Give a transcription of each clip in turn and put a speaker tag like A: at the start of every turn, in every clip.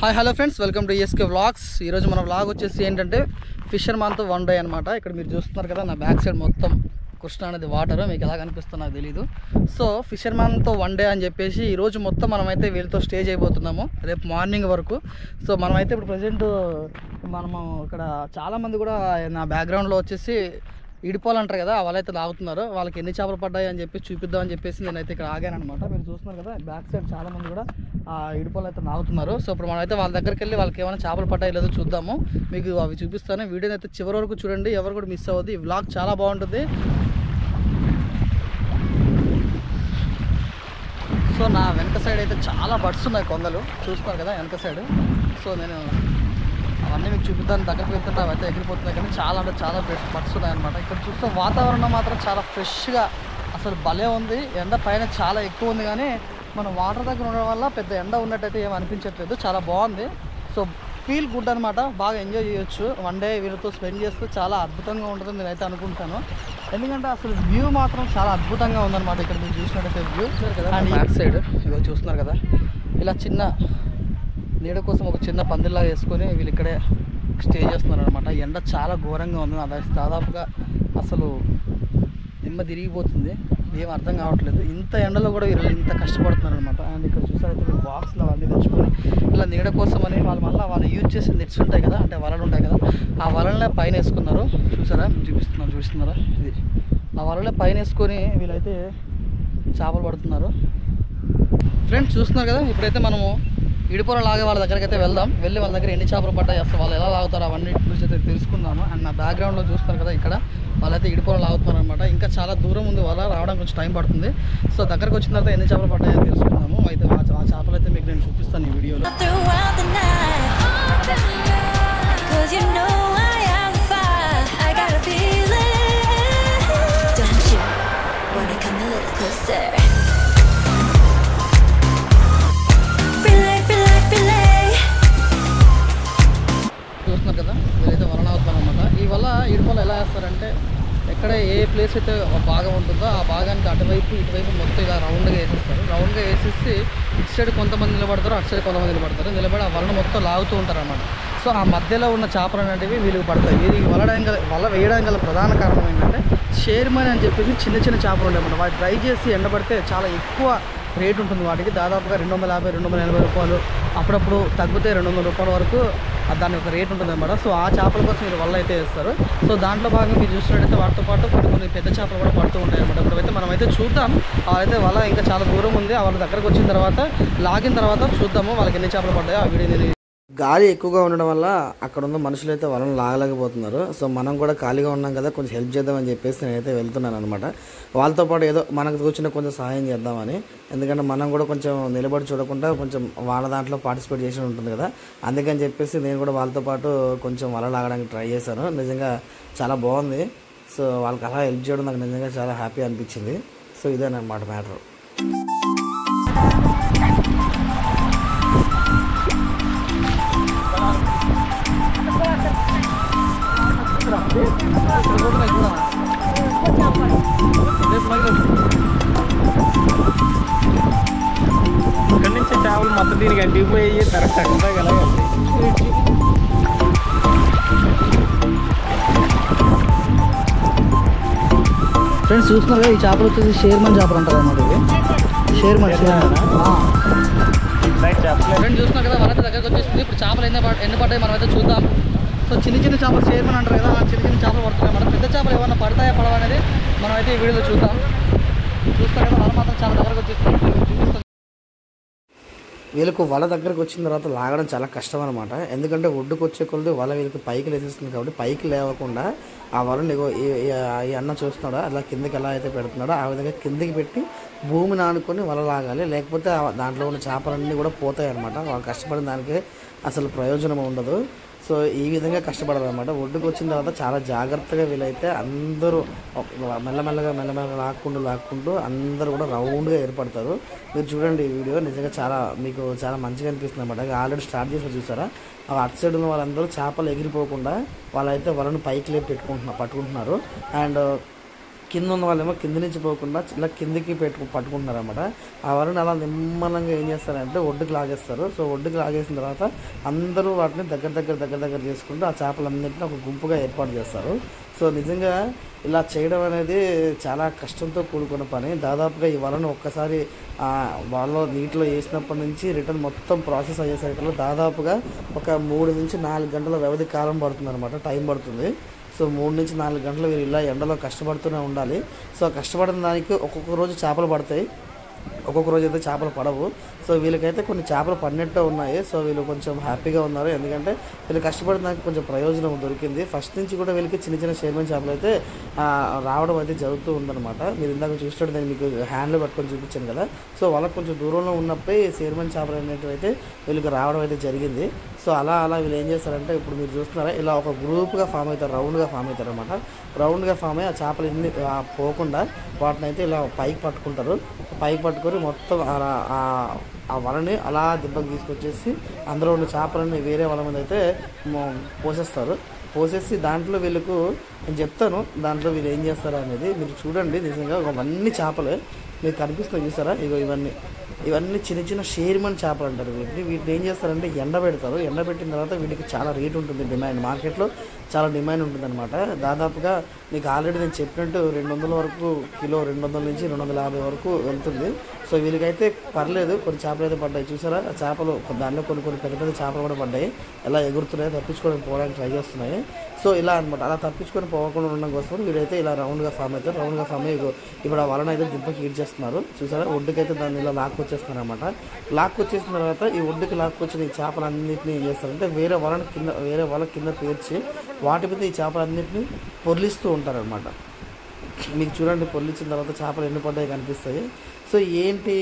A: Hi hello friends, welcome to ESK vlogs. ఈరోజు మన vlog వచ్చేసి ఏంటంటే ఫిషర్మ్యాన్తో వన్ డే అనమాట. ఇక్కడ మీరు చూస్తున్నారు కదా, నా బ్యాక్ సైడ్ మొత్తం కృష్ణ అనేది వాటర్ మీకు ఎలా కనిపిస్తుందో నాకు తెలీదు. సో ఫిషర్మ్యాన్తో వన్ డే అని చెప్పేసి ఈరోజు మొత్తం మనమైతే వీళ్ళతో స్టే చేయబోతున్నాము రేపు మార్నింగ్ వరకు. సో మనమైతే ఇప్పుడు ప్రజెంట్ మనము ఇక్కడ చాలామంది కూడా నా బ్యాక్గ్రౌండ్లో వచ్చేసి ఇడిపోలు అంటారు కదా, వాళ్ళైతే లాగుతున్నారు. వాళ్ళకి ఎన్ని చేపలు పడ్డాయి అని చెప్పి చూపిద్దామని చెప్పేసి నేనైతే ఇక్కడ ఆగాను అనమాట. మీరు చూస్తున్నారు కదా, బ్యాక్ సైడ్ చాలామంది కూడా ఆ ఇడిపోలు అయితే లాగుతున్నారు. సో ఇప్పుడు మనమైతే వాళ్ళ దగ్గరికి వెళ్ళి వాళ్ళకి ఏమైనా చేపలు పడ్డాయి లేదో చూద్దాము, మీకు అవి చూపిస్తాను. వీడియోని అయితే చివరి వరకు చూడండి, ఎవరు కూడా మిస్ అవ్వద్దు. ఈ వ్లాగ్ చాలా బాగుంటుంది. సో నా వెనక సైడ్ అయితే చాలా బర్డ్స్ ఉన్నాయి, కొంగలు చూస్తున్నారు కదా వెనక సైడ్. సో నేను అవన్నీ మీకు చూపిద్దాన్ని దగ్గరికి వెళ్తుంటే అవి అయితే ఎగిరిపోతున్నాయి, కానీ చాలా అంటే చాలా బర్డ్స్ ఉన్నాయన్నమాట. ఇక్కడ చూస్తే వాతావరణం మాత్రం చాలా ఫ్రెష్గా అసలు భలే ఉంది. ఎండ పైన చాలా ఎక్కువ ఉంది, కానీ మనం వాటర్ దగ్గర ఉండడం వల్ల పెద్ద ఎండ ఉన్నట్టయితే ఏం అనిపించట్లేదు, చాలా బాగుంది. సో ఫీల్ గుడ్ అనమాట, బాగా ఎంజాయ్ చేయొచ్చు. వన్ డే వీళ్ళతో స్పెండ్ చేస్తే చాలా అద్భుతంగా ఉంటుందని నేనైతే అనుకుంటాను. ఎందుకంటే అసలు వ్యూ మాత్రం చాలా అద్భుతంగా ఉందన్నమాట. ఇక్కడ మీరు చూసినట్టయితే వ్యూ అండ్ బ్యాక్ సైడ్ ఇవి చూస్తున్నారు కదా, ఇలా చిన్న నీడ కోసం ఒక చిన్న పందిలాగా వేసుకొని వీళ్ళు ఇక్కడే స్టే చేస్తున్నారు అనమాట. ఎండ చాలా ఘోరంగా ఉంది, అది దాదాపుగా అసలు దిమ్మ తిరిగిపోతుంది, ఏం అర్థం కావట్లేదు. ఇంత ఎండలో కూడా వీళ్ళు ఇంత కష్టపడుతున్నారు అనమాట. అండ్ ఇక్కడ చూసారైతే వీళ్ళు బాక్స్లో అవన్నీ తెచ్చుకొని ఇలా నీడ కోసం అని వాళ్ళు యూజ్ చేసిన నెట్స్ ఉంటాయి కదా, అంటే వలలు ఉంటాయి కదా, ఆ వలలనే పైన వేసుకున్నారు. చూసారా, చూపిస్తున్నారా ఇది, ఆ వలలనే పైన వేసుకొని వీళ్ళైతే చేపలు పడుతున్నారు. ఫ్రెండ్స్ చూస్తున్నారు కదా, ఇప్పుడైతే మనము ఇడిపోల లాగే వాళ్ళ దగ్గరికి అయితే వెళ్ళి వాళ్ళ దగ్గర ఎన్ని చేపలు పడ్డాయి, అసలు వాళ్ళు ఎలా లాగుతారో అవన్నీ గురించి అయితే తెలుసుకుందాము. అండ్ నా బ్యాక్గ్రౌండ్లో చూస్తున్నారు కదా, ఇక్కడ వాళ్ళైతే ఇడిపోల లాగుతున్నారు అనమాట. ఇంకా చాలా దూరం ఉంది, వాళ్ళ రావడం కొంచెం టైం పడుతుంది. సో దగ్గరకు వచ్చిన తర్వాత ఎన్ని చేపలు పడ్డాయో తెలుసుకుందాము. అయితే ఆ చేపలు అయితే మీకు నేను చూపిస్తాను ఈ వీడియోలో. చూస్తున్నారు కదా, వీళ్ళైతే వలన అవుతున్నారు అనమాట. ఈ వల్ల ఇటువల్ల ఎలా వేస్తారంటే, ఎక్కడ ఏ ప్లేస్ అయితే భాగం ఉంటుందో ఆ భాగానికి అటువైపు ఇటువైపు మొత్తం ఇలా రౌండ్గా వేసేస్తారు. రౌండ్గా వేసేసి ఇటు సైడ్ కొంతమంది నిలబడతారు, అటు సైడ్ కొంతమంది నిలబడి ఆ వలన మొత్తం లాగుతూ ఉంటారు అన్నమాట. సో ఆ మధ్యలో ఉన్న చేపలు అనేటివి వీళ్ళకి పడతాయి. వీరికి వల వేయడానికి గల ప్రధాన కారణం ఏంటంటే, షేర్మన్ అని చెప్పేసి చిన్న చిన్న చేపలు ఉండేమాట. వాటి డ్రై చేసి ఎండబడితే చాలా ఎక్కువ రేట్ ఉంటుంది వాటికి, దాదాపుగా 250, 280 రూపాయలు, అప్పుడప్పుడు తగ్గితే 200 రూపాయల వరకు దాని ఒక రేట్ ఉంటుంది అన్నమాట. సో ఆ చేపల కోసం మీరు వల్ల అయితే వేస్తారు. సో దాంట్లో భాగంగా మీరు చూసినట్టయితే వాటితో పాటు కొన్ని పెద్ద చేపలు కూడా పడుతూ ఉంటాయి అన్నమాట. ఇప్పుడైతే మనమైతే చూద్దాం. వాళ్ళైతే వల్ల ఇంకా చాలా దూరం ఉంది, వాళ్ళ దగ్గరకు వచ్చిన తర్వాత లాగిన తర్వాత చూద్దాము వాళ్ళకి ఎన్ని చేపలు పడ్డాయో. ఆ వీడియో గాలి ఎక్కువగా ఉండడం వల్ల అక్కడ ఉన్న మనుషులు అయితే వలను లాగలేకపోతున్నారు. సో మనం కూడా ఖాళీగా ఉన్నాం కదా, కొంచెం హెల్ప్ చేద్దామని చెప్పేసి నేనైతే వెళ్తున్నాను అనమాట. వాళ్ళతో పాటు ఏదో మనకు కూర్చున్న కొంచెం సహాయం చేద్దామని. ఎందుకంటే మనం కూడా కొంచెం నిలబడి చూడకుండా కొంచెం వాళ్ళ దాంట్లో పార్టిసిపేట్ చేసి ఉంటుంది కదా, అందుకని చెప్పేసి నేను కూడా వాళ్ళతో పాటు కొంచెం వల లాగడానికి ట్రై చేశాను. నిజంగా చాలా బాగుంది. సో వాళ్ళకి అలా హెల్ప్ చేయడం నాకు నిజంగా చాలా హ్యాపీ అనిపించింది. సో ఇదేనమాట మ్యాటర్.
B: ఇక్కడ నుంచి చేపలు మొత్తం దీనికి అంటిపోయి కరెక్ట్ అక్కడ కదా.
A: ఫ్రెండ్స్ చూస్తున్నారు కదా, ఈ చేపలు వచ్చేసి షేర్మన్ చేపలు అంటారు అన్నమాట. ఇది షేర్మన్. ఫ్రెండ్స్ చూస్తున్నారు కదా, వాళ్ళైతే దగ్గరకు వచ్చేసింది. ఇప్పుడు చేపలు ఎన్ని పడ్డాయి మనం అయితే చూద్దాం. సో చిన్న చిన్న చేపలు షేర్మన్ అంటారు కదా, చిన్న చిన్న చేపలు పడుతున్నాయి అన్నమాట. పెద్ద చేపలు ఏమన్నా పడతాయా పడవా అనేది మనం అయితే ఈ వీడియోలో చూద్దాం. చూస్తారు కదా, వాళ్ళు మాత్రం చాలా దగ్గరకు వచ్చేస్తుంది, చూపిస్తుంది. వీళ్ళకు వల దగ్గరకు వచ్చిన తర్వాత లాగడం చాలా కష్టం అనమాట. ఎందుకంటే ఒడ్డుకు వచ్చే కొలది వల వీళ్ళకి పైకి లేసేస్తుంది కాబట్టి పైకి లేవకుండా ఆ వలని ఈ అన్న చూస్తున్నాడు అలా కిందకి ఎలా అయితే పెడుతున్నాడో ఆ విధంగా కిందకి పెట్టి భూమిని ఆనుకొని వల లాగాలి, లేకపోతే దాంట్లో ఉన్న చేపలన్నీ కూడా పోతాయి అనమాట. వాళ్ళు కష్టపడిన దానికి అసలు ప్రయోజనం ఉండదు. సో ఈ విధంగా కష్టపడాలన్నమాట. ఒడ్డుకు వచ్చిన తర్వాత చాలా జాగ్రత్తగా వీలైతే అందరూ మెల్లమెల్లగా లాక్కుంటూ అందరూ కూడా రౌండ్గా ఏర్పడతారు. మీరు చూడండి ఈ వీడియో, నిజంగా మీకు చాలా మంచిగా అనిపిస్తుంది అన్నమాట. ఆల్రెడీ స్టార్ట్ చేసి చూసారా, అటు సైడ్ ఉన్న వాళ్ళందరూ చేపలు ఎగిరిపోకుండా వాళ్ళైతే వలను పైకి లేపి పట్టుకుంటున్నారు. అండ్ కింద ఉన్న వాళ్ళేమో కింద నుంచి పోకుండా ఇలా కిందికి పట్టుకుంటున్నారు అనమాట. ఆ వలని అలా నిమ్మలంగా ఏం చేస్తారంటే ఒడ్డుకి లాగేస్తారు. సో ఒడ్డుకి లాగేసిన తర్వాత అందరూ వాటిని దగ్గర చేసుకుంటూ ఆ చేపలన్నింటినీ ఒక గుంపుగా ఏర్పాటు చేస్తారు. సో నిజంగా ఇలా చేయడం అనేది చాలా కష్టంతో కూడుకున్న పని. దాదాపుగా ఈ వలను ఒక్కసారి వాళ్ళు నీటిలో వేసినప్పటి నుంచి రిటర్న్ మొత్తం ప్రాసెస్ అయ్యేసరికి దాదాపుగా ఒక 3 నుంచి 4 గంటల వ్యవధి కాలం పడుతుంది అనమాట, టైం పడుతుంది. సో 3 నుంచి 4 గంటలు వీళ్ళు ఇలా ఎండలో కష్టపడుతూనే ఉండాలి. సో కష్టపడిన దానికి ఒక్కొక్క రోజు చేపలు పడతాయి, ఒక్కొక్క రోజు అయితే చేపలు పడవు. సో వీళ్ళకైతే కొన్ని చేపలు పడినట్టే ఉన్నాయి. సో వీళ్ళు కొంచెం హ్యాపీగా ఉన్నారు, ఎందుకంటే వీళ్ళు కష్టపడిన దానికి కొంచెం ప్రయోజనం దొరికింది. ఫస్ట్ నుంచి కూడా వీళ్ళకి చిన్న షేర్మన్ చేపలు అయితే రావడం అయితే జరుగుతూ ఉందన్నమాట. మీరు ఇందాక చూసినట్టు నేను మీకు హ్యాండ్లో పట్టుకొని చూపించాను కదా. సో వాళ్ళకి కొంచెం దూరంలో ఉన్నప్పుడే షేర్మన్ చేపలు అనేటివి అయితే వీళ్ళకి రావడం అయితే జరిగింది. సో అలా వీళ్ళు ఏం చేస్తారంటే ఇప్పుడు మీరు చూస్తున్నారా ఇలా ఒక గ్రూప్గా ఫామ్ అవుతారు, రౌండ్గా ఫామ్ అవుతారు అనమాట. రౌండ్గా ఫామ్ అయ్యి ఆ చేపలు ఎన్ని పోకుండా వాటిని అయితే ఇలా పైకి పట్టుకుంటారు. పైకి పట్టుకొని మొత్తం ఆ వలని అలా దిబ్బకి తీసుకొచ్చేసి అందులో ఉన్న చేపలని వేరే వల మీద అయితే పోసేసి దాంట్లో వీళ్ళకు నేను చెప్తాను దాంట్లో వీళ్ళు ఏం చేస్తారు అనేది మీరు చూడండి. నిజంగా అవన్నీ చేపలే మీకు కనిపిస్తుంది చూసారా. ఇవన్నీ చిన్న షేర్మన్ చేపలు అంటారు వీటిని ఏం చేస్తారంటే ఎండబెడతారు. ఎండబెట్టిన తర్వాత వీటికి చాలా రేట్ ఉంటుంది, డిమాండ్ మార్కెట్లో చాలా డిమాండ్ ఉంటుంది అనమాట. దాదాపుగా మీకు ఆల్రెడీ నేను చెప్పినట్టు 200 వరకు కిలో, 200 నుంచి 250 వరకు వెళ్తుంది. సో వీళ్ళకైతే పర్లేదు, కొన్ని చేపలు అయితే పడ్డాయి చూసారా. ఆ చేపలు దానిలో కొన్ని పెద్ద చేపలు కూడా పడ్డాయి, ఎలా ఎగురుతున్నాయి, తప్పించుకొని పోవడానికి ట్రై చేస్తున్నాయి. సో ఇలా అనమాట, అలా తప్పించుకొని పోకుండా ఉండడం కోసం వీరైతే ఇలా రౌండ్గా ఫామ్ అవుతారు. రౌండ్గా ఫామ్ అయ్యి ఇప్పుడు ఆ వలన అయితే దిబ్బకి హీట్ చేస్తున్నారు చూసారా. ఒడ్డుకైతే దాన్ని ఇలా లాక్కొచ్చేస్తున్నారు అనమాట. లాక్కొచ్చేసిన తర్వాత ఈ ఒడ్డుకి లాక్కొచ్చిన ఈ చేపలన్నింటినీ ఏం చేస్తారంటే వేరే వల కింద పేర్చి వాటి మీద ఈ చేపలన్నింటినీ పొర్లిస్తూ ఉంటారనమాట. మీకు చూడండి పొర్లించిన తర్వాత చేపలు ఎన్ని పడ్డాయి కనిపిస్తాయి. సో ఏంటి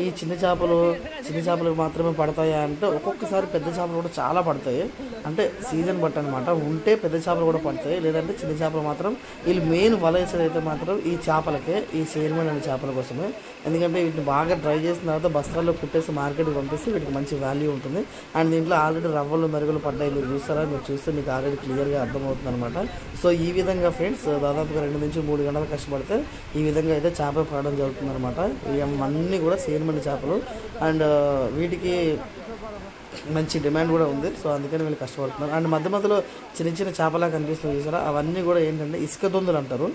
A: ఈ చిన్న చేపలు మాత్రమే పడతాయా అంటే ఒక్కొక్కసారి పెద్ద చేపలు కూడా చాలా పడతాయి. అంటే సీజన్ బట్టి అనమాట, ఉంటే పెద్ద చేపలు కూడా పడతాయి, లేదంటే చిన్న చేపలు మాత్రం వీళ్ళు మెయిన్ వల వేసేదైతే మాత్రం ఈ చేపలకే, ఈ షేర్మన్ అనే చేపల కోసమే. ఎందుకంటే వీటిని బాగా డ్రై చేసిన తర్వాత బస్తాల్లో కుట్టేసి మార్కెట్కి పంపిస్తే వీటికి మంచి వాల్యూ ఉంటుంది. అండ్ దీంట్లో ఆల్రెడీ రవ్వలు మెరుగులు పడ్డాయి, మీరు చూస్తారా, మీరు చూస్తే మీకు ఆల్రెడీ క్లియర్గా అర్థమవుతుంది అనమాట. సో ఈ విధంగా ఫ్రెండ్స్ దాదాపుగా 2 నుంచి 3 గంటలు కష్టపడితే ఈ విధంగా అయితే చేపలు పడడం జరుగుతుంది అనమాట. అన్నీ కూడా షేర్మన్ చేపలు అండ్ వీటికి మంచి డిమాండ్ కూడా ఉంది. సో అందుకని వీళ్ళు కష్టపడుతున్నారు. అండ్ మధ్యలో చిన్న చేపలా కనిపిస్తుంది చూసారా, అవన్నీ కూడా ఏంటంటే ఇసుక దొందులు అంటారు.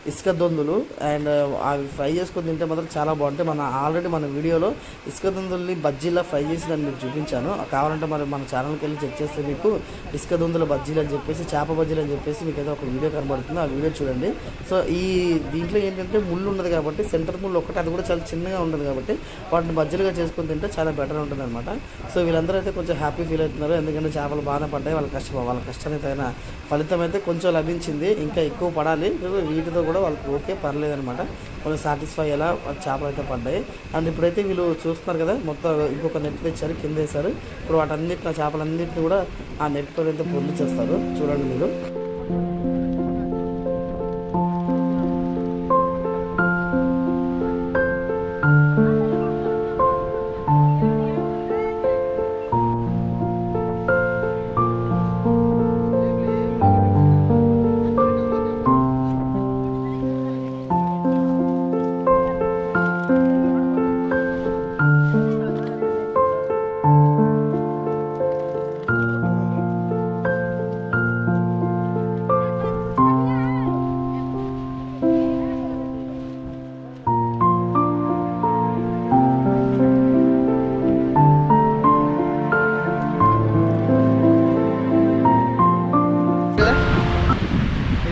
A: ఇసుక దొందులు అండ్ అవి ఫ్రై చేసుకొని తింటే మాత్రం చాలా బాగుంటాయి. ఆల్రెడీ మన వీడియోలో ఇసుక దొందుల్ని బజ్జీలా ఫ్రై చేసి దాన్ని మీకు చూపించాను. కావాలంటే మన ఛానల్కి వెళ్ళి చెక్ చేస్తే మీకు ఇసుక దొందుల బజ్జీలు అని చెప్పేసి, చేప బజ్జీలు అని చెప్పేసి మీకు ఏదో ఒక వీడియో కనబడుతుంది, ఆ వీడియో చూడండి. సో దీంట్లో ఏంటంటే ముళ్ళు ఉండదు కాబట్టి, సెంటర్ ముళ్ళు ఒకటి, అది కూడా చాలా చిన్నగా ఉంటుంది కాబట్టి వాటిని బజ్జీలుగా చేసుకొని తింటే చాలా బెటర్ ఉంటుంది అనమాట. సో వీళ్ళందరూ అయితే కొంచెం హ్యాపీ ఫీల్ అవుతున్నారు, ఎందుకంటే చేపలు బాగానే పడ్డాయి. వాళ్ళ కష్టానికి తగిన ఫలితం అయితే కొంచెం లభించింది, ఇంకా ఎక్కువ పడాలి. వీటితో కూడా వాళ్ళకి ఓకే పర్లేదనమాట, కొంచెం సాటిస్ఫై అయ్యేలా చేపలు అయితే పడ్డాయి. అండ్ ఇప్పుడైతే వీళ్ళు చూస్తున్నారు కదా, మొత్తం ఇంకొక నెట్ తెచ్చారు, కింద వేశారు. ఇప్పుడు వాటన్నిటిని, ఆ చేపలన్నింటినీ కూడా ఆ నెట్తో అయితే పొందిచేస్తారు. చూడండి మీరు.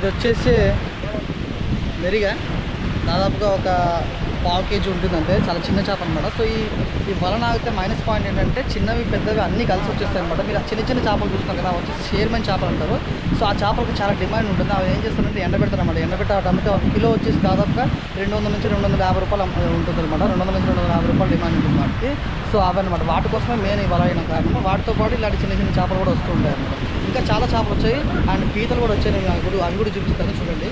A: వచ్చేసి మెరిగా దాదాపుగా ఒక ½ కేజీ ఉంటుందంటే, చాలా చిన్న చేప అనమాట. సో ఈ వలన అయితే మైనస్ పాయింట్ ఏంటంటే చిన్నవి పెద్దవి అన్నీ కలిసి వచ్చేస్తాయి అనమాట. మీరు చిన్న చేపలు చూస్తున్నారు కదా, వచ్చేసి షేర్మన్ చేపలు అంటారు. సో ఆ చేపలకు చాలా డిమాండ్ ఉంటుంది. అవి ఏం చేస్తారంటే ఎండబెడతారు అనమాట. ఎండబెట్టే ఒక కిలో వచ్చేసి దాదాపుగా 200 నుంచి 250 రూపాయలు ఉంటుంది అనమాట. 200 నుంచి 250 రూపాయలు డిమాండ్ ఉంటుంది వాటికి. సో అవన్నమాట, వాటి కోసమే మెయిన్ ఈ వల అయిన కారణం. వాటితో పాటు ఇలాంటి చిన్న చేపలు కూడా వస్తూ ఉంటాయి అనమాట. ఇంకా చాలా చేపలు వచ్చాయి అండ్ పీతలు కూడా వచ్చాయి. నేను అవి కూడా చూపిస్తాను చూడండి.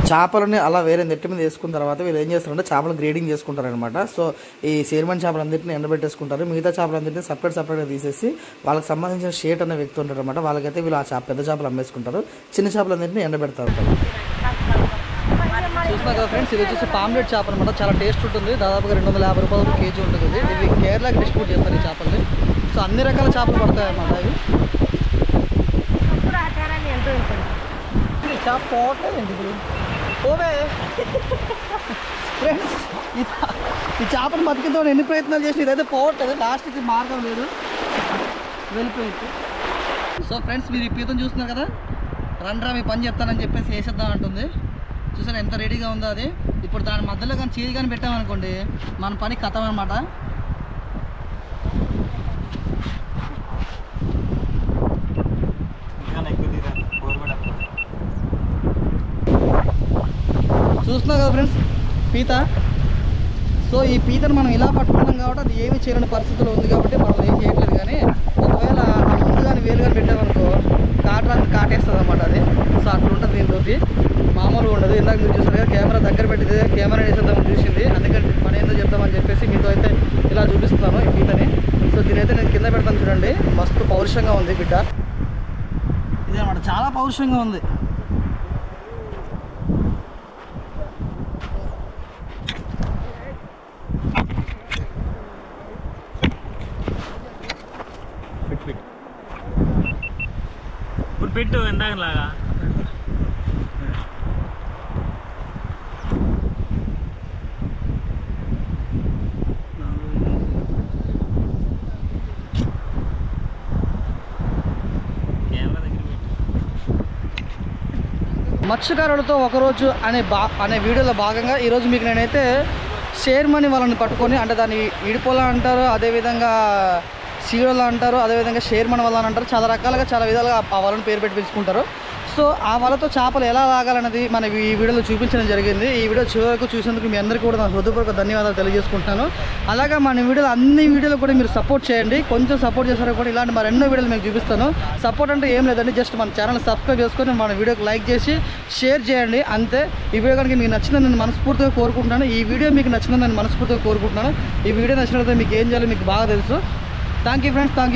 A: చేపలని అలా వేరే నెట్టి మీద వేసుకున్న తర్వాత వీళ్ళు ఏం చేస్తారంటే చేపలు గ్రేడింగ్ చేసుకుంటారనమాట. సో ఈ షేర్మన్ చేపలందరినీ ఎండబెట్టేసుకుంటారు. మిగతా చేపలందరినీ సపరేట్గా తీసేసి వాళ్ళకి సంబంధించిన షేట్ అనే వ్యక్తి ఉంటారు అనమాట. వాళ్ళకైతే వీళ్ళు ఆ పెద్ద చేపలు అమ్మేసుకుంటారు, చిన్న చేపలందరినీ ఎండబెడతారు. చూస్తున్నా కదా ఫ్రెండ్స్, ఇది వచ్చేసి పాంప్లెట్ చేప అనమాట. చాలా టేస్ట్ ఉంటుంది, దాదాపుగా 250 రూపాయలు కేజీ ఉంటుంది. ఇది కేరళకి డిస్ట్రిబ్యూట్ చేస్తారు ఈ చేపల్ని. సో అన్ని రకాల చేపలు పడతాయి అన్నమాట ఇవి. చేప పోవట్లేదండి ఇప్పుడు పోవే ఫ్రెండ్స్. ఈ చేపను బతికిద్దామని ఎన్ని ప్రయత్నాలు చేసి ఇదైతే పోవట్లేదు, లాస్ట్కి మార్గం లేదు, వెళ్ళిపోయింది. సో ఫ్రెండ్స్, మీరు ఈ పీతను చూస్తున్నారు కదా, రండ్రా మీ పని చెప్తానని చెప్పేసి వేసేద్దాం అంటుంది. చూసారా ఎంత రెడీగా ఉందో అది. ఇప్పుడు దాని మధ్యలో కానీ చేయి కానీ పెట్టామనుకోండి మన పని కథం అనమాట. చూస్తున్నారు కదా ఫ్రెండ్స్ పీత. సో ఈ పీతను మనం ఇలా పట్టుకున్నాం కాబట్టి అది ఏమి చేయలేని పరిస్థితిలో ఉంది కాబట్టి మనం ఏం చేయట్లేదు. కానీ ఒకవేళ ముందు కానీ వేలు కానీ పెట్టామనుకో కాటేస్తుంది అనమాట అది. సో అట్లా ఉంటుంది దీంతో, మామూలుగా ఉండదు. ఇందాక మీరు చూసారు కదా కెమెరా దగ్గర పెట్టింది, కెమెరా వేసేద్దామని చూసింది, అందుకని మన ఏందో చెప్తామని చెప్పేసి మీతో అయితే ఇలా చూపిస్తున్నాను ఈ పీతని. సో దీనైతే నేను కింద పెడతాను చూడండి, మస్తు పౌరుషంగా ఉంది బిడ్డ ఇది అనమాట, చాలా పౌరుషంగా ఉంది.
B: ఇప్పుడు పెట్టు ఎందాకలాగా.
A: మత్స్యకారులతో ఒకరోజు అనే వీడియోలో భాగంగా ఈరోజు మీకు నేనైతే షేర్మని వాళ్ళని పట్టుకొని, అంటే దాన్ని ఇడిపోలా అంటారు, అదేవిధంగా సీరోలా అంటారు, అదేవిధంగా షేర్మన్ వల్ల అంటారు, చాలా రకాలుగా చాలా విధాలుగా ఆ వాళ్ళని పేరు పెట్టి పిలుచుకుంటారు. సో ఆ వలతో చేపలు ఎలా లాగాలన్నది మన ఈ వీడియోలో చూపించడం జరిగింది. ఈ వీడియో చివరకు చూసేందుకు మీ అందరికీ కూడా నా హృదయపూర్వక ధన్యవాదాలు తెలియజేసుకుంటున్నాను. అలాగే మన వీడియోలో అన్ని వీడియోలు కూడా మీరు సపోర్ట్ చేయండి, కొంచెం సపోర్ట్ చేశారో కూడా ఇలాంటి మరెన్నో వీడియోలు మీకు చూపిస్తాను. సపోర్ట్ అంటే ఏం లేదండి, జస్ట్ మన ఛానల్ సబ్స్క్రైబ్ చేసుకొని మన వీడియోకి లైక్ చేసి షేర్ చేయండి అంతే. ఈ వీడియో కనుక మీకు నచ్చిందని నేను మనస్ఫూర్తిగా కోరుకుంటున్నాను. ఈ వీడియో మీకు నచ్చిందని నేను మనస్ఫూర్తిగా కోరుకుంటున్నాను. ఈ వీడియో నచ్చినట్లయితే మీకు ఏం చేయాలో మీకు బాగా తెలుసు. Thank you friends, thank you.